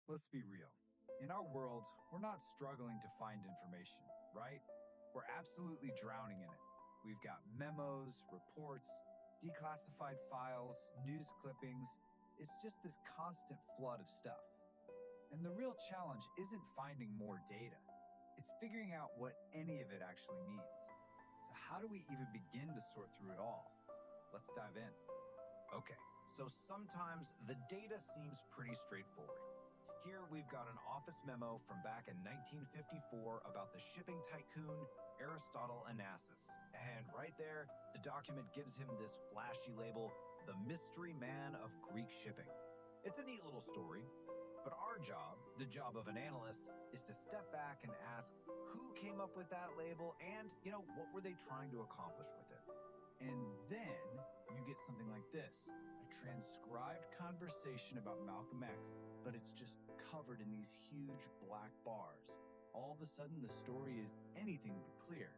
Let's be real. In our world, we're not struggling to find information, right? We're absolutely drowning in it. We've got memos, reports, declassified files, news clippings. It's just this constant flood of stuff. And the real challenge isn't finding more data. It's figuring out what any of it actually means. So how do we even begin to sort through it all? Let's dive in. Okay, so sometimes the data seems pretty straightforward. Here we've got an office memo from back in 1954 about the shipping tycoon Aristotle Onassis. And right there, the document gives him this flashy label, the mystery man of Greek shipping. It's a neat little story, but our job, the job of an analyst, is to step back and ask who came up with that label and, what were they trying to accomplish with it? And then you get something like this, a transcribed conversation about Malcolm X, but it's just covered in these huge black bars. All of a sudden, the story is anything but clear.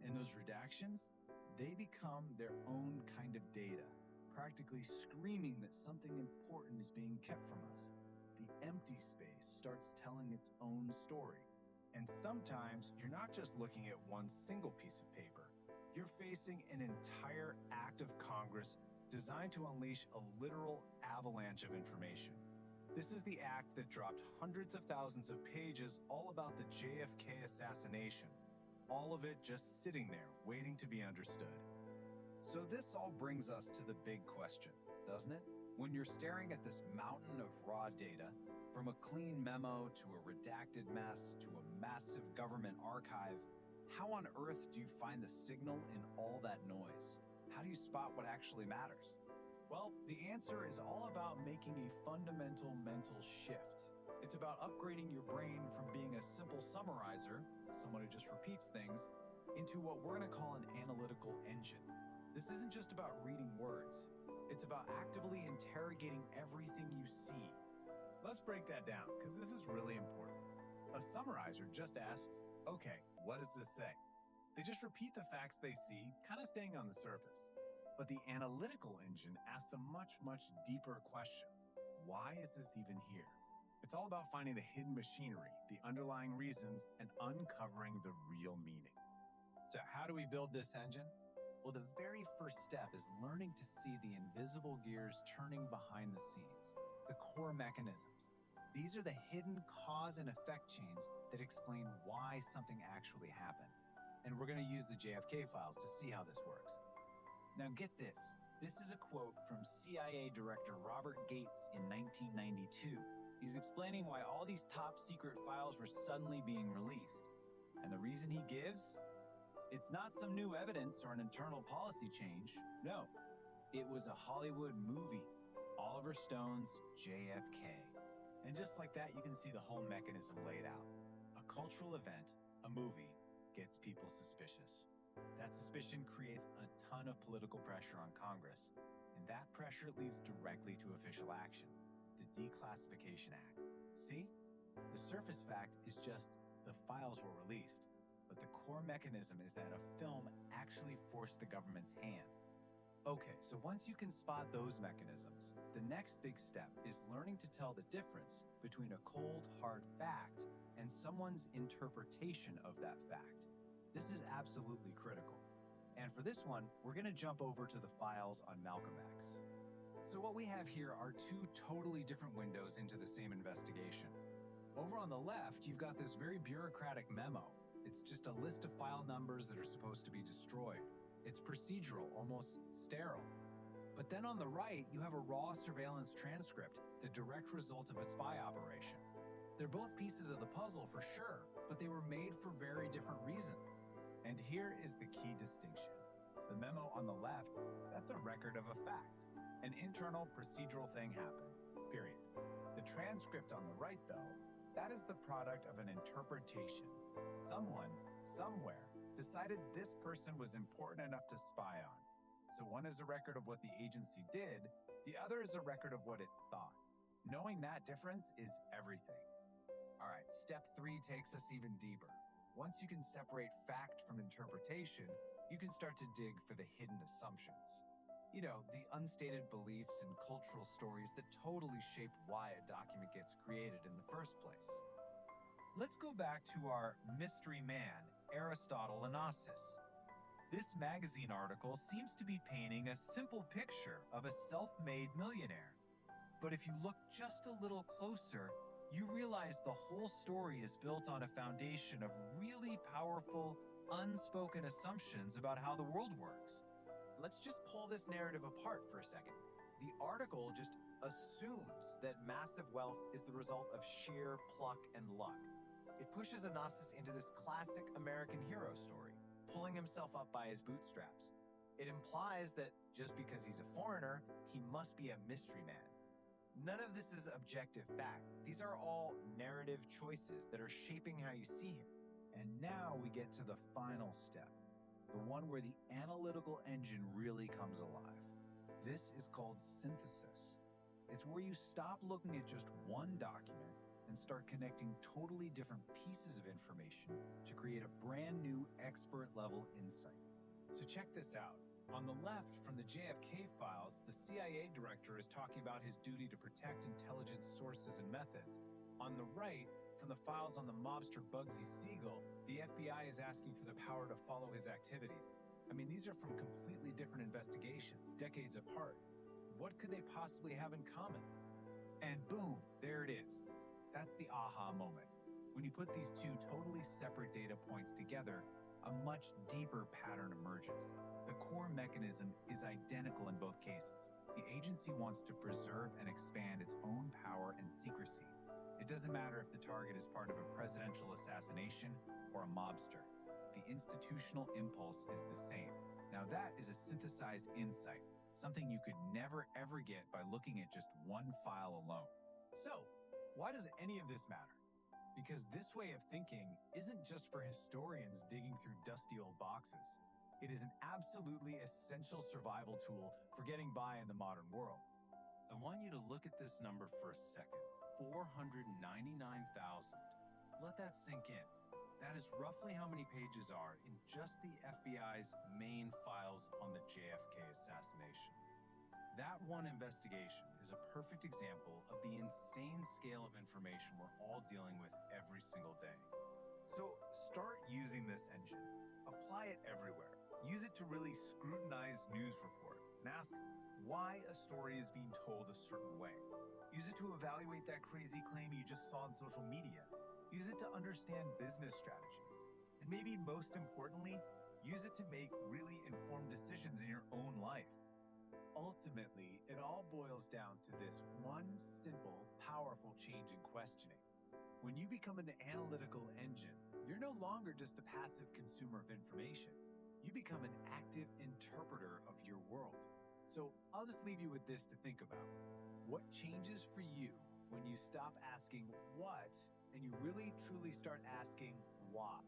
And those redactions, they become their own kind of data, practically screaming that something important is being kept from us. The empty space starts telling its own story. And sometimes you're not just looking at one single piece of paper. You're facing an entire act of Congress designed to unleash a literal avalanche of information. This is the act that dropped hundreds of thousands of pages all about the JFK assassination. All of it just sitting there, waiting to be understood. So this all brings us to the big question, doesn't it? When you're staring at this mountain of raw data, from a clean memo to a redacted mess to a massive government archive, how on earth do you find the signal in all that noise? How do you spot what actually matters? Well, the answer is all about making a fundamental mental shift. It's about upgrading your brain from being a simple summarizer, someone who just repeats things, into what we're going to call an analytical engine. This isn't just about reading words. It's about actively interrogating everything you see. Let's break that down, because this is really important. A summarizer just asks, okay, what does this say? They just repeat the facts they see, kind of staying on the surface. But the analytical engine asks a much, much deeper question. Why is this even here? It's all about finding the hidden machinery, the underlying reasons, and uncovering the real meaning. So how do we build this engine? Well, the very first step is learning to see the invisible gears turning behind the scenes, the core mechanisms. These are the hidden cause and effect chains that explain why something actually happened. And we're going to use the JFK files to see how this works. Now get this. This is a quote from CIA Director Robert Gates in 1992. He's explaining why all these top secret files were suddenly being released. And the reason he gives? It's not some new evidence or an internal policy change. No, it was a Hollywood movie, Oliver Stone's JFK. And just like that, you can see the whole mechanism laid out. A cultural event, a movie, gets people suspicious. That suspicion creates a ton of political pressure on Congress, and that pressure leads directly to official action, the Declassification Act. See? The surface fact is just the files were released, but the core mechanism is that a film actually forced the government's hand. Okay, so once you can spot those mechanisms, the next big step is learning to tell the difference between a cold, hard fact and someone's interpretation of that fact. This is absolutely critical. And for this one, we're going to jump over to the files on Malcolm X. So what we have here are two totally different windows into the same investigation. Over on the left, you've got this very bureaucratic memo. It's just a list of file numbers that are supposed to be destroyed. It's procedural, almost sterile. But then on the right, you have a raw surveillance transcript, the direct result of a spy operation. They're both pieces of the puzzle for sure, but they were made for very different reasons. And here is the key distinction. The memo on the left, that's a record of a fact. An internal procedural thing happened, period. The transcript on the right, though, that is the product of an interpretation. Someone, somewhere, decided this person was important enough to spy on. So one is a record of what the agency did, the other is a record of what it thought. Knowing that difference is everything. All right, step 3 takes us even deeper. Once you can separate fact from interpretation, you can start to dig for the hidden assumptions. The unstated beliefs and cultural stories that totally shape why a document gets created in the first place. Let's go back to our mystery man, Aristotle Onassis. This magazine article seems to be painting a simple picture of a self-made millionaire. But if you look just a little closer, you realize the whole story is built on a foundation of really powerful, unspoken assumptions about how the world works. Let's just pull this narrative apart for a second. The article just assumes that massive wealth is the result of sheer pluck and luck. It pushes Onassis into this classic American hero story, pulling himself up by his bootstraps. It implies that just because he's a foreigner, he must be a mystery man. None of this is objective fact. These are all narrative choices that are shaping how you see him. And now we get to the final step, the one where the analytical engine really comes alive. This is called synthesis. It's where you stop looking at just one document and start connecting totally different pieces of information to create a brand new expert-level insight. So check this out. On the left, from the JFK files, the CIA director is talking about his duty to protect intelligence sources and methods. On the right, from the files on the mobster Bugsy Siegel, the FBI is asking for the power to follow his activities. I mean, these are from completely different investigations, decades apart. What could they possibly have in common? And boom, there it is. That's the aha moment. When you put these two totally separate data points together, a much deeper pattern emerges. The core mechanism is identical in both cases. The agency wants to preserve and expand its own power and secrecy. It doesn't matter if the target is part of a presidential assassination or a mobster. The institutional impulse is the same. Now that is a synthesized insight, something you could never ever get by looking at just one file alone. So, why does any of this matter? Because this way of thinking isn't just for historians digging through dusty old boxes. It is an absolutely essential survival tool for getting by in the modern world. I want you to look at this number for a second. 499,000. Let that sink in. That is roughly how many pages are in just the FBI's main files on the JFK assassination. That one investigation is a perfect example of the insane scale of information we're all dealing with every single day. So start using this engine. Apply it everywhere. Use it to really scrutinize news reports and ask why a story is being told a certain way. Use it to evaluate that crazy claim you just saw on social media. Use it to understand business strategies. And maybe most importantly, use it to make really informed decisions in your own life. Ultimately, it all boils down to this one simple, powerful change in questioning. When you become an analytical engine, you're no longer just a passive consumer of information. You become an active interpreter of your world. So I'll just leave you with this to think about. What changes for you when you stop asking what and you really truly start asking why?